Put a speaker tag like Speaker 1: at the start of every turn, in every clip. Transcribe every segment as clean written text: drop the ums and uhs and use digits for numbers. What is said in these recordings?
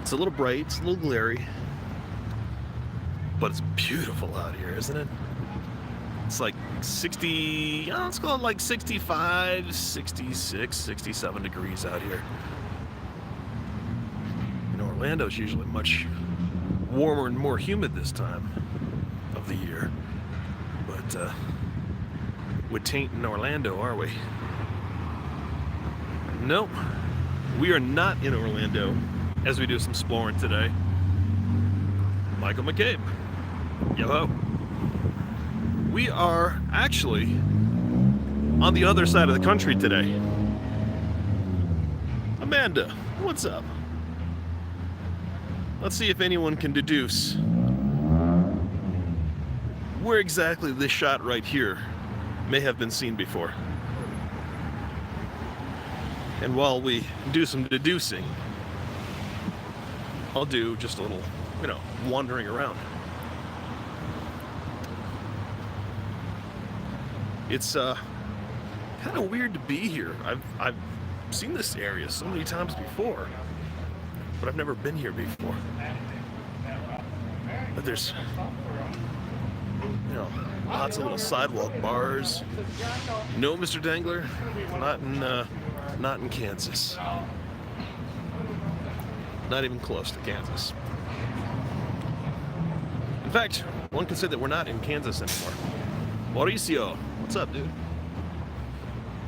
Speaker 1: It's a little bright, it's a little glary, but it's beautiful out here, isn't it? It's like 60, let's call it like 65, 66, 67 degrees out here. You know, Orlando's usually much warmer and more humid this time of the year. But we tain't in Orlando, are we? Nope. We are not in Orlando as we do some Splorin today. Michael McCabe. Yo-ho. We are actually on the other side of the country today. Amanda, what's up? Let's see if anyone can deduce where exactly this shot right here may have been seen before. And while we do some deducing, I'll do just a little, wandering around. It's kind of weird to be here. I've seen this area so many times before, but I've never been here before. But there's, lots of little sidewalk bars. No, Mr. Dangler, not in Kansas. Not even close to Kansas. In fact, one could say that we're not in Kansas anymore. Mauricio, what's up, dude?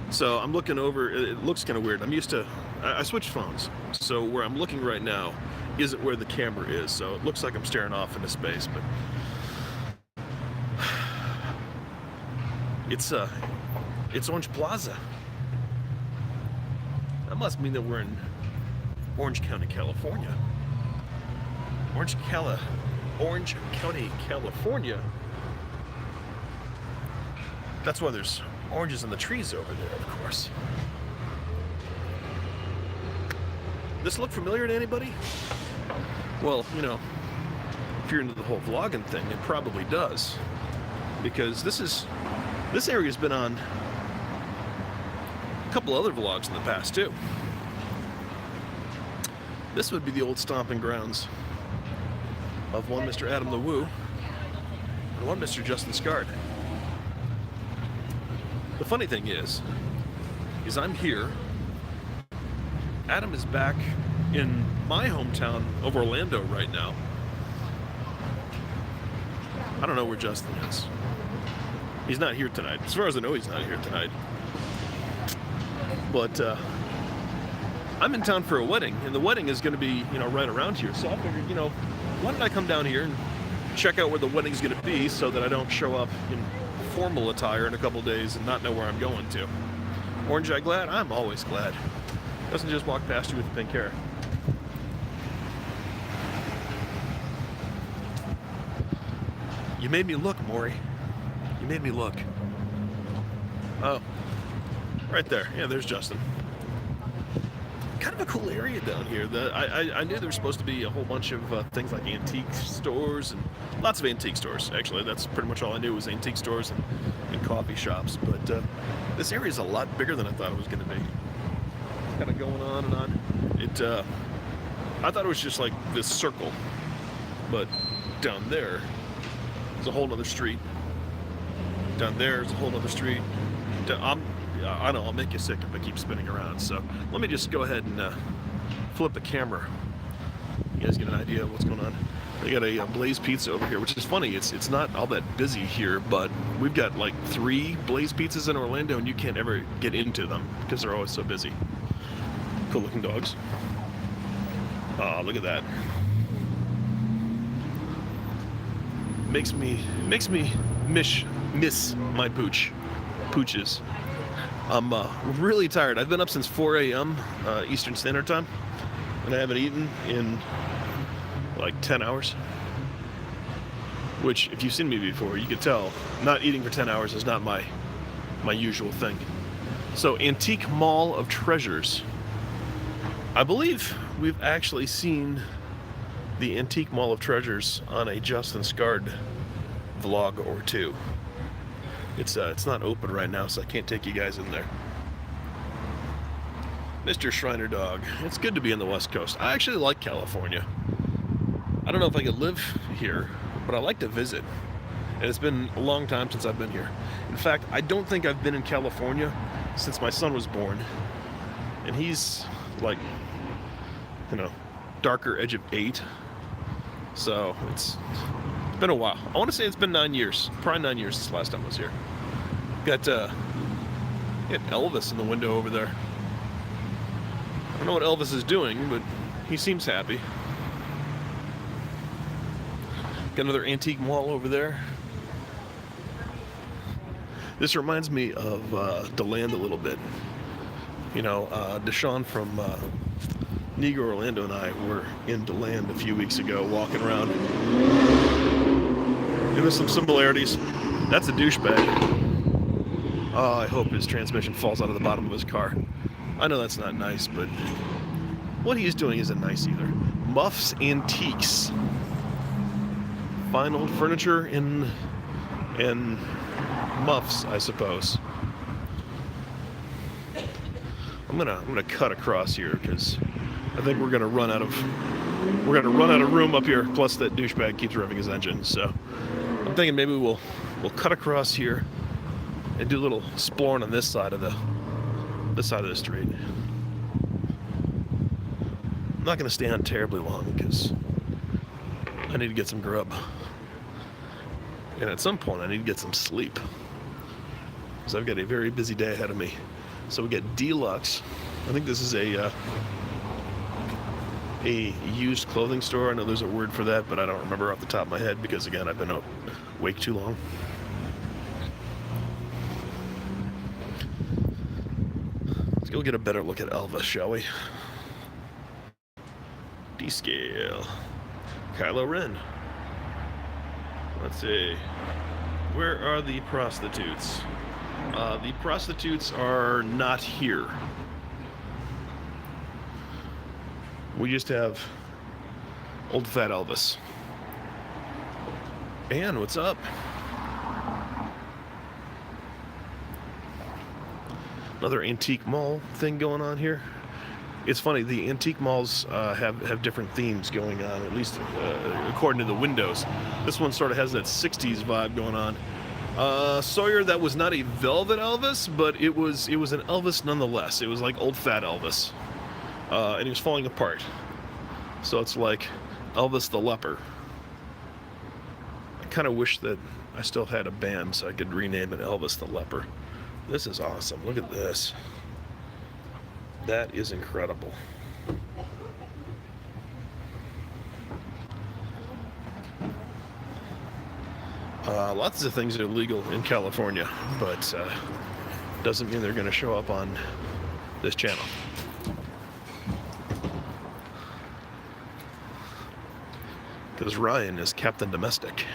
Speaker 1: So I'm looking over, it looks kind of weird. I switched phones. So where I'm looking right now isn't where the camera is. So it looks like I'm staring off into space, but it's Orange Plaza. That must mean that we're in Orange County, California. Orange County, California. That's why there's oranges in the trees over there, of course. This look familiar to anybody? Well, if you're into the whole vlogging thing, it probably does. Because this area's been on a couple other vlogs in the past too. This would be the old stomping grounds of one Mr. Adam the Woo and one Mr. Justin Scard. The funny thing is I'm here. Adam is back in my hometown of Orlando right now. I don't know where Justin is. He's not here tonight. As far as I know, he's not here tonight. But I'm in town for a wedding, and the wedding is going to be, right around here. So I figured, why don't I come down here and check out where the wedding's going to be so that I don't show up in formal attire in a couple days and not know where I'm going to. Orange eye glad? I'm always glad. Doesn't just walk past you with pink hair. You made me look, Maury. You made me look. Oh, right there. Yeah, there's Justin. Kind of a cool area down here. I knew there was supposed to be a whole bunch of things like antique stores and lots of antique stores. Actually, that's pretty much all I knew was antique stores and coffee shops. But this area is a lot bigger than I thought it was going to be. It's kind of going on and on. I thought it was just like this circle, but down there is a whole other street. Down there is a whole other street. I know, I'll make you sick if I keep spinning around. So let me just go ahead and flip the camera. You guys get an idea of what's going on. They got a Blaze Pizza over here, which is funny. It's not all that busy here, but we've got like 3 Blaze Pizzas in Orlando, and you can't ever get into them because they're always so busy. Cool looking dogs. Oh, look at that. Makes me miss my pooches. I'm really tired. I've been up since 4 a.m. Eastern Standard Time, and I haven't eaten in like 10 hours. Which, if you've seen me before, you could tell not eating for 10 hours is not my usual thing. So, Antique Mall of Treasures. I believe we've actually seen the Antique Mall of Treasures on a Justin Scard vlog or two. It's not open right now, so I can't take you guys in there. Mr. Shriner Dog. It's good to be on the West Coast. I actually like California. I don't know if I could live here, but I like to visit. And it's been a long time since I've been here. In fact, I don't think I've been in California since my son was born. And he's like, you know, darker edge of 8. So it's been a while. I want to say it's been 9 years. Probably 9 years since the last time I was here. Got Elvis in the window over there. I don't know what Elvis is doing, but he seems happy. Got another antique mall over there. This reminds me of DeLand a little bit. You know, Deshaun from Negro Orlando and I were in DeLand a few weeks ago, walking around. There was some similarities. That's a douchebag. Oh, I hope his transmission falls out of the bottom of his car. I know that's not nice, but what he's doing isn't nice either. Muffs Antiques. Fine old furniture and muffs, I suppose. I'm gonna cut across here because I think we're gonna run out of room up here. Plus that douchebag keeps revving his engine, so I'm thinking maybe we'll cut across here and do a little Splorin on this side of the street. I'm not gonna stay on terribly long because I need to get some grub, and at some point I need to get some sleep because I've got a very busy day ahead of me. So we get Deluxe. I think this is a used clothing store. I know there's a word for that, but I don't remember off the top of my head because, again, I've been awake too long. Let's go get a better look at Elvis, shall we? D-scale. Kylo Ren. Let's see. Where are the prostitutes? The prostitutes are not here. We just have old fat Elvis. Ann, what's up? Another antique mall thing going on here. It's funny, the antique malls have different themes going on, at least according to the windows. This one sort of has that 60s vibe going on. Sawyer, that was not a velvet Elvis, but it was an Elvis nonetheless. It was like old fat Elvis. And he was falling apart. So it's like Elvis the Leper. I kind of wish that I still had a band so I could rename it Elvis the Leper. This is awesome. Look at this. That is incredible. Lots of things are legal in California, but doesn't mean they're going to show up on this channel. Because Ryan is Captain Domestic.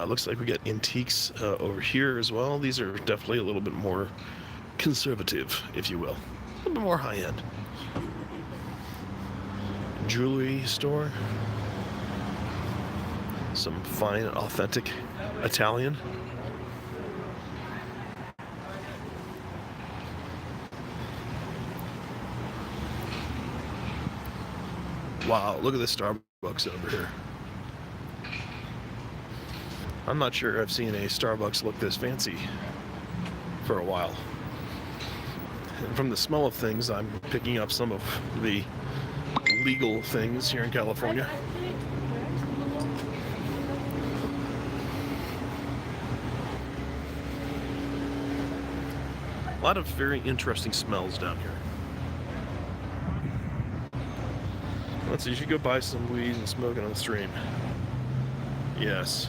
Speaker 1: Looks like we got antiques over here as well. These are definitely a little bit more conservative, if you will. A little bit more high-end. Jewelry store. Some fine, authentic Italian. Wow, look at this Starbucks over here. I'm not sure I've seen a Starbucks look this fancy for a while. And from the smell of things, I'm picking up some of the legal things here in California. A lot of very interesting smells down here. Let's see, you should go buy some weed and smoke it on the stream. Yes.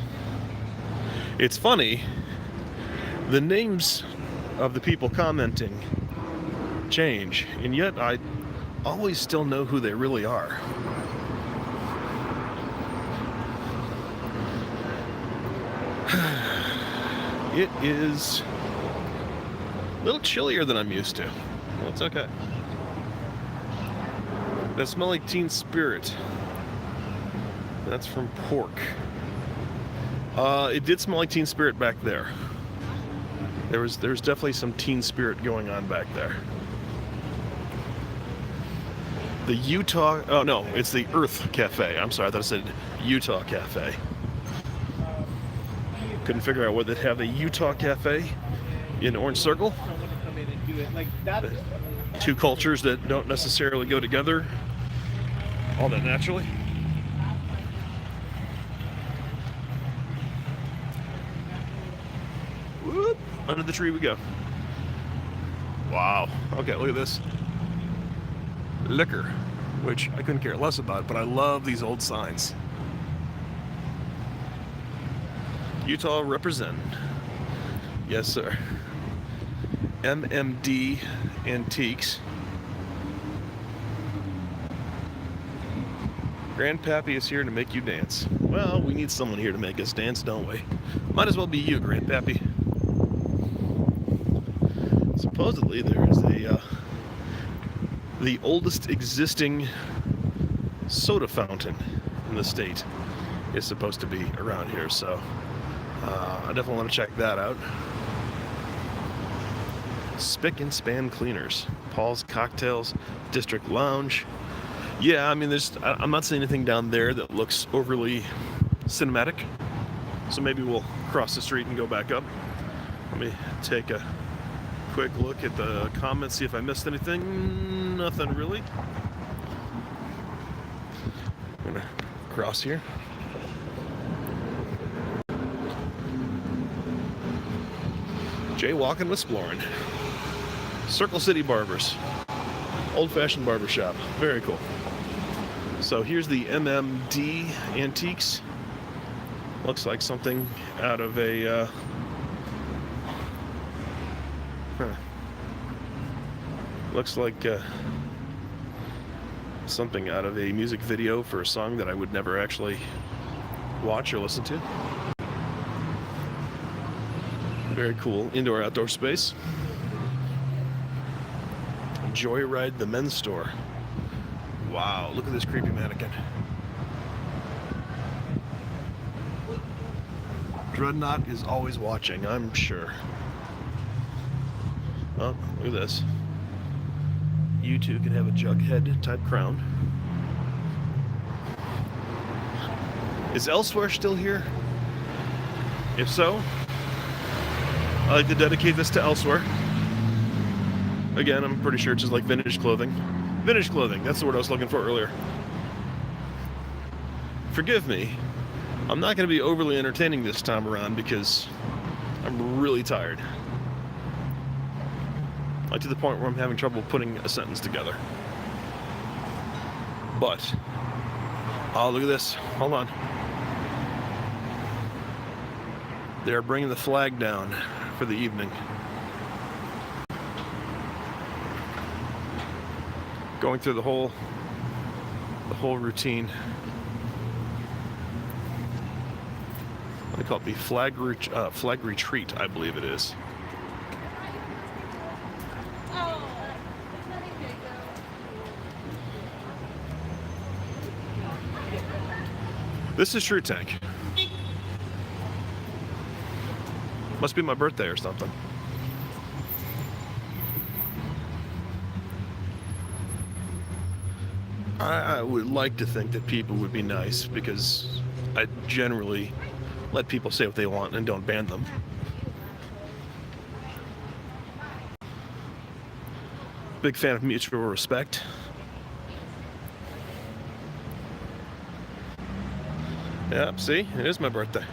Speaker 1: It's funny, the names of the people commenting change, and yet I always still know who they really are. It is a little chillier than I'm used to. Well, it's okay. That smells like Teen Spirit. That's from pork. It did smell like Teen Spirit back there. There's definitely some Teen Spirit going on back there. The Utah, oh no, it's the Earth Cafe. I'm sorry, I thought it said Utah Cafe. Couldn't figure out whether they'd have a Utah Cafe in Orange Circle. Two cultures that don't necessarily go together all that naturally. Whoop, under the tree we go. Wow. Okay, look at this. Liquor, which I couldn't care less about, but I love these old signs. Utah represent. Yes, sir. MMD Antiques. Grandpappy is here to make you dance. Well, we need someone here to make us dance, don't we? Might as well be you, Grandpappy. Supposedly there is the oldest existing soda fountain in the state is supposed to be around here, so I definitely want to check that out. Spick and Span Cleaners, Paul's Cocktails, District Lounge. Yeah, I mean, I'm not seeing anything down there that looks overly cinematic, so maybe we'll cross the street and go back up. Let me take a quick look at the comments, see if I missed anything. Nothing really. I'm gonna cross here. Jaywalking with Splorin. Circle City Barbers. Old-fashioned barbershop. Very cool. So here's the MMD Antiques. Looks like something out of a looks like something out of a music video for a song that I would never actually watch or listen to. Very cool indoor-outdoor space. Joyride the men's store. Wow, look at this creepy mannequin. Dreadnought is always watching, I'm sure. Oh, look at this. You two can have a Jughead type crown. Is Elsewhere still here? If so, I'd like to dedicate this to Elsewhere. Again, I'm pretty sure it's just like vintage clothing. Vintage clothing, that's the word I was looking for earlier. Forgive me, I'm not going to be overly entertaining this time around because I'm really tired. Like to the point where I'm having trouble putting a sentence together. But, oh, look at this. Hold on. They're bringing the flag down for the evening. Going through the whole routine. They call it the flag retreat, I believe it is. This is True Tank. Must be my birthday or something. I would like to think that people would be nice because I generally let people say what they want and don't ban them. Big fan of mutual respect. Yeah, see, it is my birthday.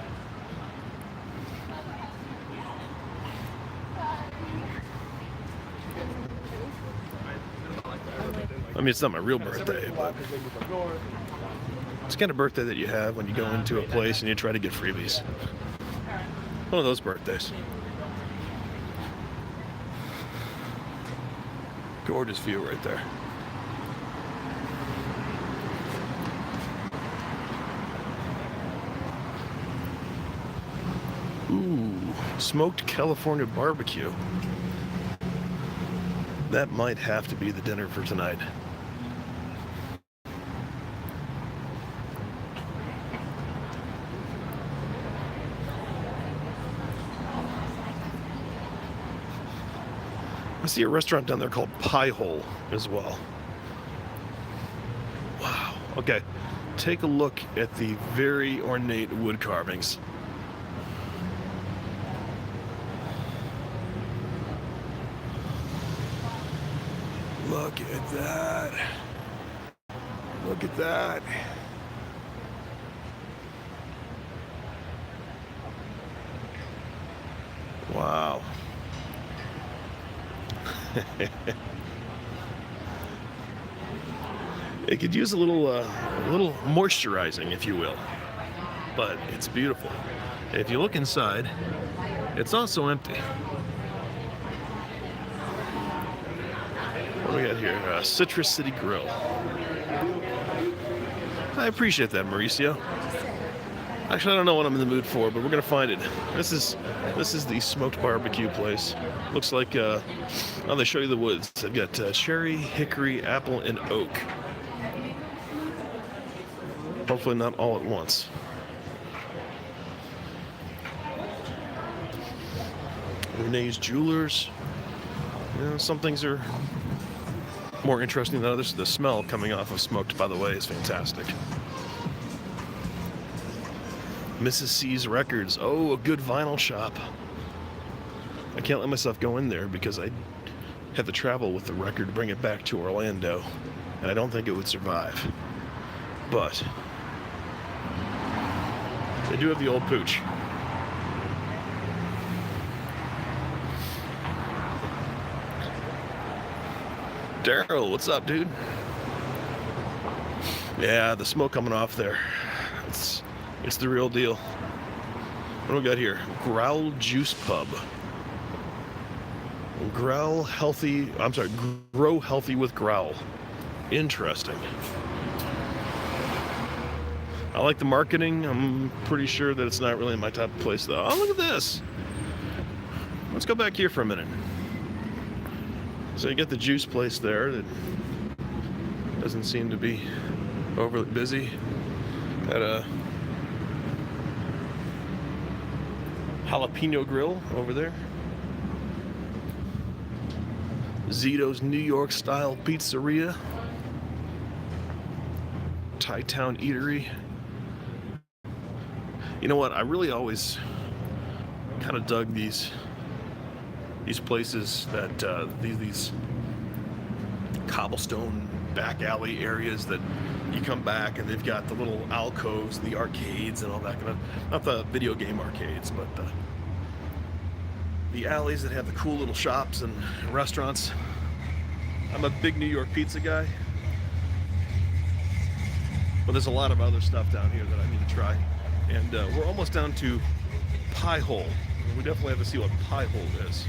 Speaker 1: I mean, it's not my real birthday, but it's the kind of birthday that you have when you go into a place and you try to get freebies. One of those birthdays. Gorgeous view right there. Ooh, smoked California barbecue. That might have to be the dinner for tonight. I see a restaurant down there called Pie Hole as well. Okay, take a look at the very ornate wood carvings. Look at that. Look at that. Wow. It could use a little moisturizing, if you will, but it's beautiful. And if you look inside, it's also empty. What do we got here? Citrus City Grill. I appreciate that, Mauricio. Actually, I don't know what I'm in the mood for, but we're gonna find it. This is the smoked barbecue place. Looks like oh, they show you the woods. They've got cherry, hickory, apple, and oak. Hopefully not all at once. Renee's Jewelers. You know, some things are more interesting than others. The smell coming off of smoked, by the way, is fantastic. Mrs. C's Records. Oh, a good vinyl shop. I can't let myself go in there because I had to travel with the record to bring it back to Orlando, and I don't think it would survive. But they do have the old pooch. Daryl, what's up, dude? Yeah, the smoke coming off there. It's the real deal. What do we got here? Growl Juice Pub. Growl healthy. I'm sorry. Grow healthy with Growl. Interesting. I like the marketing. I'm pretty sure that it's not really my type of place, though. Oh, look at this. Let's go back here for a minute. So you get the juice place there that doesn't seem to be overly busy. Got a jalapeno grill over there. Zito's New York style pizzeria. Thai Town Eatery. You know what? I really always kind of dug these places that these cobblestone back alley areas that you come back and they've got the little alcoves, the arcades, and all that kind of, not the video game arcades, but the alleys that have the cool little shops and restaurants. I'm a big New York pizza guy, but there's a lot of other stuff down here that I need to try. And we're almost down to Pie Hole. We definitely have to see what Pie Hole is.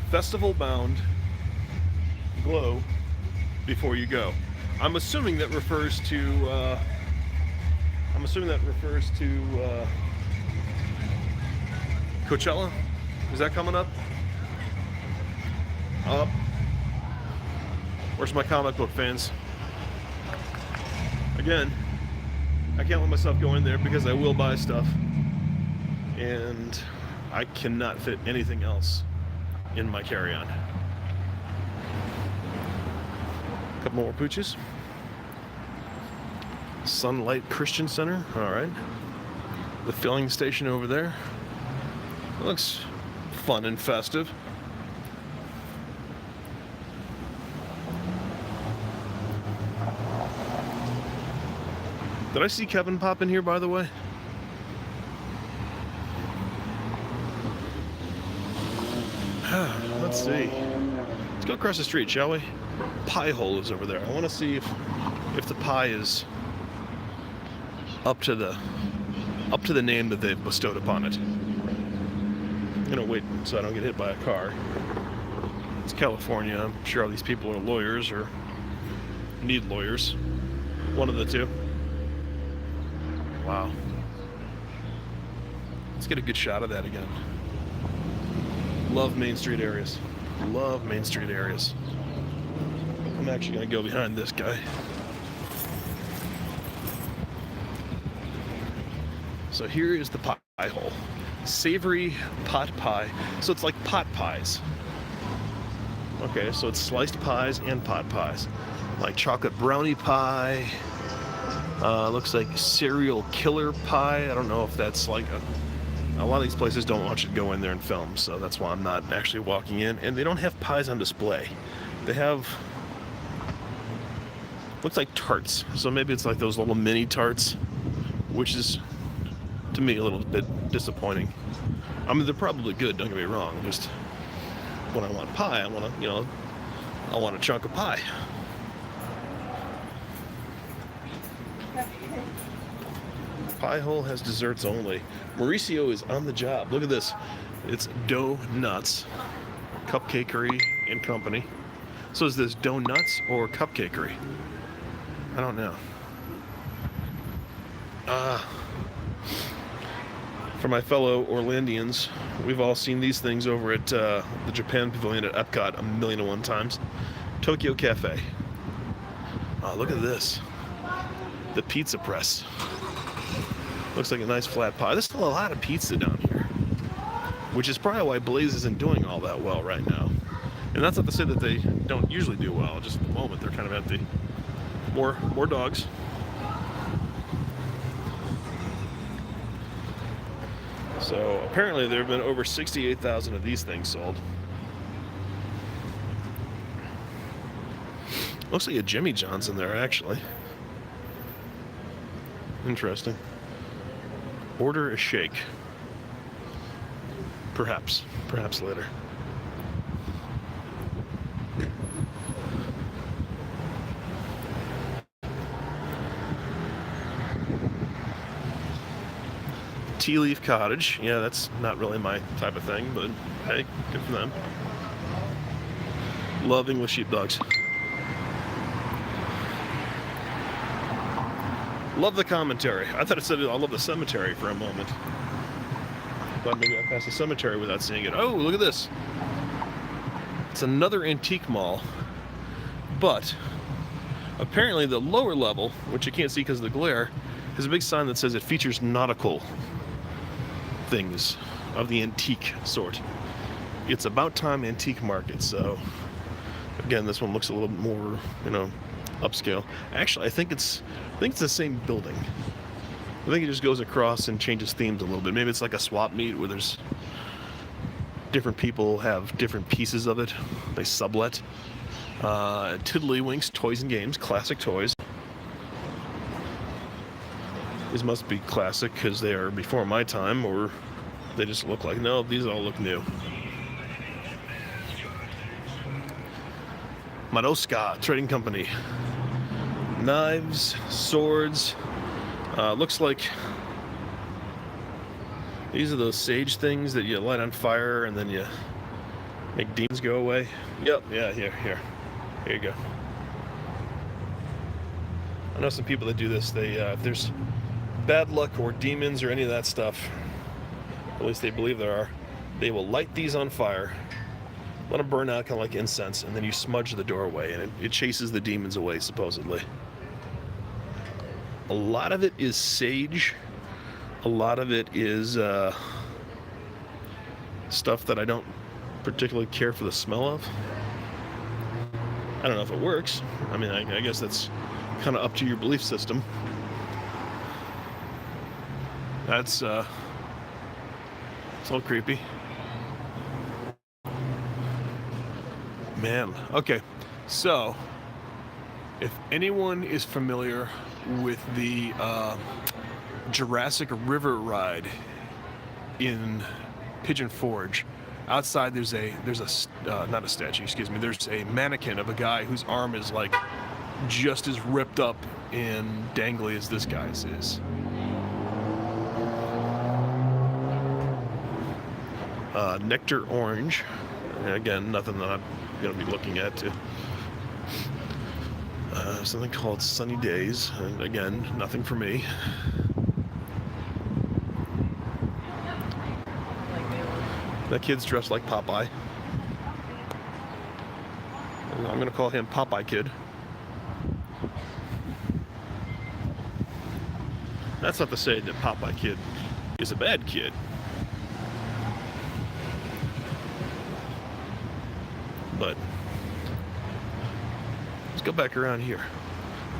Speaker 1: Festival bound, glow before you go. I'm assuming that refers to Coachella. Is that coming up? Where's my comic book fans? Again, I can't let myself go in there because I will buy stuff, and I cannot fit anything else in my carry-on. A couple more pooches. Sunlight Christian Center. All right. The filling station over there. It looks fun and festive. Did I see Kevin pop in here, by the way? Let's see. Let's go across the street, shall we? Pie Hole is over there. I want to see if the pie is up to the name that they've bestowed upon it. I'm gonna wait so I don't get hit by a car. It's California. I'm sure all these people are lawyers or need lawyers. One of the two. Wow. Let's get a good shot of that again. Love Main Street areas. Love Main Street areas. I'm actually going to go behind this guy. So here is the pie hole. Savory pot pie. So it's like pot pies. Okay, so it's sliced pies and pot pies. Like chocolate brownie pie. Looks like cereal killer pie. I don't know if that's like a lot of these places don't want you to go in there and film, so that's why I'm not actually walking in. And they don't have pies on display. They have, looks like tarts. So maybe it's like those little mini tarts, which is, to me, a little bit disappointing. I mean, they're probably good, don't get me wrong. Just when I want pie, I want to, you know, I want a chunk of pie. Pie Hole has desserts only. Mauricio is on the job. Look at this. It's Dough Nuts, Cupcakery and Company. So is this Dough Nuts or Cupcakery? I don't know. For my fellow Orlandians, we've all seen these things over at the Japan Pavilion at Epcot 1,000,001 times. Tokyo Cafe. Look at this. The pizza press. Looks like a nice flat pie. There's still a lot of pizza down here, which is probably why Blaze isn't doing all that well right now. And that's not to say that they don't usually do well. Just at the moment, they're kind of empty. More dogs. So apparently there have been over 68,000 of these things sold. Looks like a Jimmy John's in there, actually. Interesting. Order a shake. Perhaps later. Tea Leaf Cottage. Yeah, that's not really my type of thing, but hey, good for them. Love English sheepdogs. Love the commentary. I thought it said I love the cemetery for a moment. Thought maybe I passed the cemetery without seeing it. Oh, look at this. It's another antique mall, but apparently the lower level, which you can't see because of the glare, has a big sign that says it features nautical things of the antique sort. It's About Time Antique Market, so again, this one looks a little bit more, you know, upscale. Actually, I think it's the same building. I think it just goes across and changes themes a little bit. Maybe it's like a swap meet where there's different people have different pieces of it. They sublet. Tiddlywinks Toys and Games, classic toys. These must be classic because they are before my time, or they just look like, no, these all look new. Madoska Trading Company. Knives, swords. Looks like these are those sage things that you light on fire and then you make demons go away. Yep, yeah, here you go. I know some people that do this. They if there's bad luck or demons or any of that stuff, at least they believe there are, they will light these on fire, let them burn out kind of like incense, and then you smudge the doorway and it chases the demons away, supposedly. A lot of it is sage. A lot of it is stuff that I don't particularly care for the smell of. I don't know if it works. I mean, I guess that's kind of up to your belief system. It's all creepy. Man, okay, so if anyone is familiar with the Jurassic River ride in Pigeon Forge, outside there's not a statue, excuse me, there's a mannequin of a guy whose arm is like just as ripped up and dangly as this guy's is. Nectar Orange, again, nothing that I'm going to be looking at. Something called Sunny Days, and again, nothing for me. That kid's dressed like Popeye. I'm going to call him Popeye Kid. That's not to say that Popeye Kid is a bad kid. But go back around here.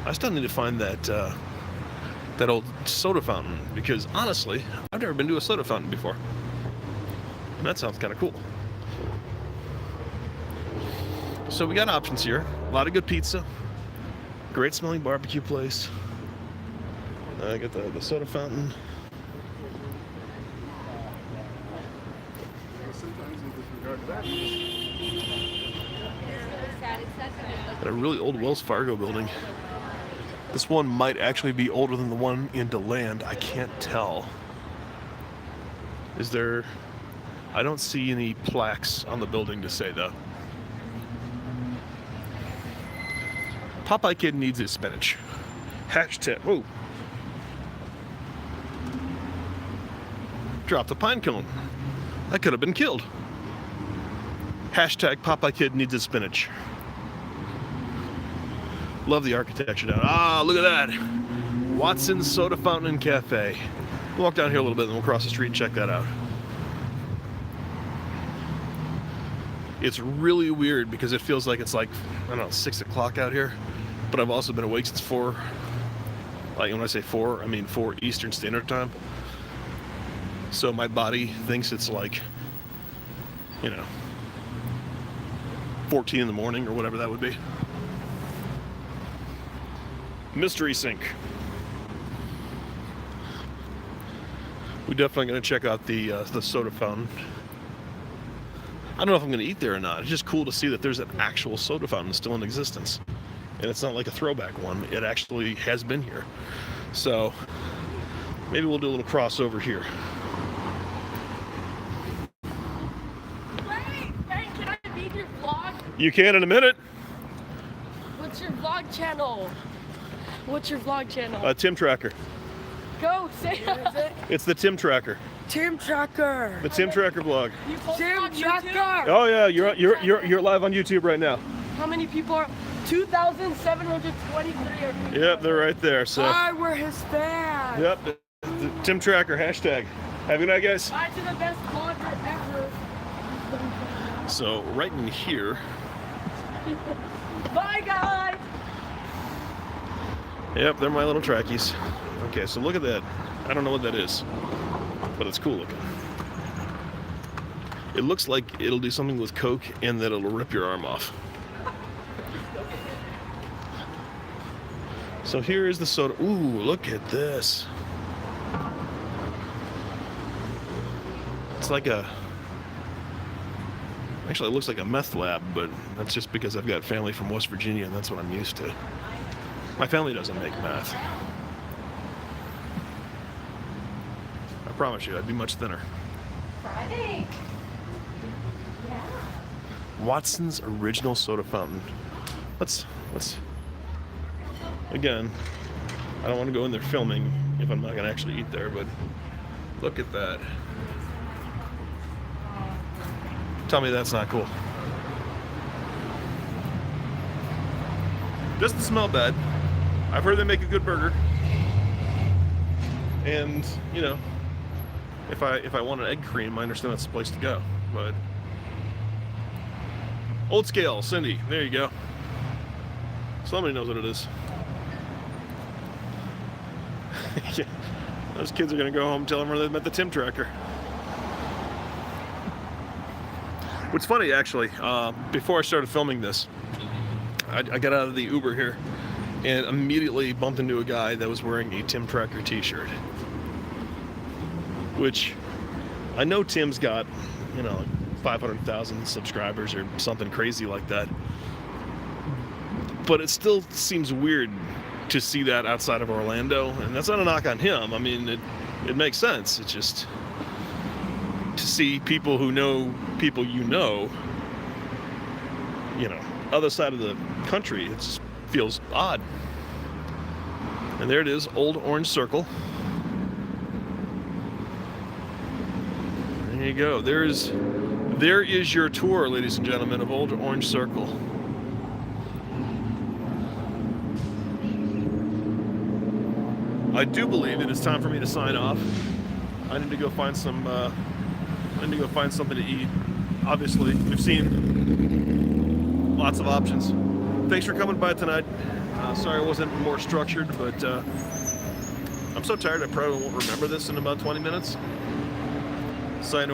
Speaker 1: I still need to find that that old soda fountain, because honestly, I've never been to a soda fountain before. And that sounds kind of cool. So we got options here. A lot of good pizza. Great smelling barbecue place. I got the soda fountain. Got a really old Wells Fargo building. This one might actually be older than the one in DeLand. I can't tell. Is there... I don't see any plaques on the building to say, though. Popeye Kid needs his spinach. Hashtag... Whoa. Dropped the pine cone. That could have been killed. Hashtag Popeye Kid needs his spinach. Love the architecture down. Ah, look at that. Watson's Soda Fountain and Cafe. We'll walk down here a little bit and we'll cross the street and check that out. It's really weird because it feels like it's like, I don't know, 6 o'clock out here. But I've also been awake since 4. Like when I say 4, I mean 4 Eastern Standard Time. So my body thinks it's like, you know, 14 in the morning or whatever that would be. Mystery Sink. We're definitely going to check out the soda fountain. I don't know if I'm going to eat there or not. It's just cool to see that there's an actual soda fountain still in existence. And it's not like a throwback one. It actually has been here. So maybe we'll do a little crossover here.
Speaker 2: Hey, can I be in your vlog?
Speaker 1: You can in a minute.
Speaker 2: What's your vlog channel? What's your vlog channel?
Speaker 1: Tim Tracker.
Speaker 2: Go, say it.
Speaker 1: It's the Tim Tracker.
Speaker 3: Tim Tracker.
Speaker 1: The Tim Tracker vlog.
Speaker 2: You post
Speaker 3: Tim
Speaker 2: on YouTube?
Speaker 3: Tracker.
Speaker 1: Oh yeah, you're live on YouTube right now.
Speaker 2: How many people are? 2,723 are people.
Speaker 1: Yep, they're right there. So.
Speaker 3: Hi, we're his fans.
Speaker 1: Yep, the Tim Tracker hashtag. Have a good night, guys.
Speaker 2: Bye to the best vlogger ever.
Speaker 1: So right in here.
Speaker 2: Bye, guys.
Speaker 1: Yep, they're my little trackies. Okay, so look at that. I don't know what that is, but it's cool looking. It looks like it'll do something with Coke and that it'll rip your arm off. So here is the soda. Ooh, look at this. It's like a... Actually, it looks like a meth lab, but that's just because I've got family from West Virginia and that's what I'm used to. My family doesn't make meth. I promise you, I'd be much thinner.
Speaker 2: Friday. Yeah.
Speaker 1: Watson's Original Soda Fountain. Let's again, I don't want to go in there filming if I'm not going to actually eat there, but look at that. Tell me that's not cool. Doesn't smell bad. I've heard they make a good burger. And, you know, if I want an egg cream, I understand that's the place to go. But Old Scale, Cindy, there you go. Somebody knows what it is. Yeah. Those kids are gonna go home and tell everyone they met the Tim Tracker. What's funny, actually, before I started filming this, I got out of the Uber here and immediately bumped into a guy that was wearing a Tim Tracker t-shirt. Which, I know Tim's got, you know, 500,000 subscribers or something crazy like that. But it still seems weird to see that outside of Orlando, and that's not a knock on him. I mean, it makes sense. It's just to see people who know people you know, other side of the country, it just feels odd. And there it is, Old Orange Circle. There you go. There is your tour, ladies and gentlemen, of Old Orange Circle. I do believe it is time for me to sign off. I need to go find something to eat. Obviously, we've seen lots of options. thanks for coming by tonight. Sorry I wasn't more structured, but I'm so tired I probably won't remember this in about 20 minutes. Sayonara.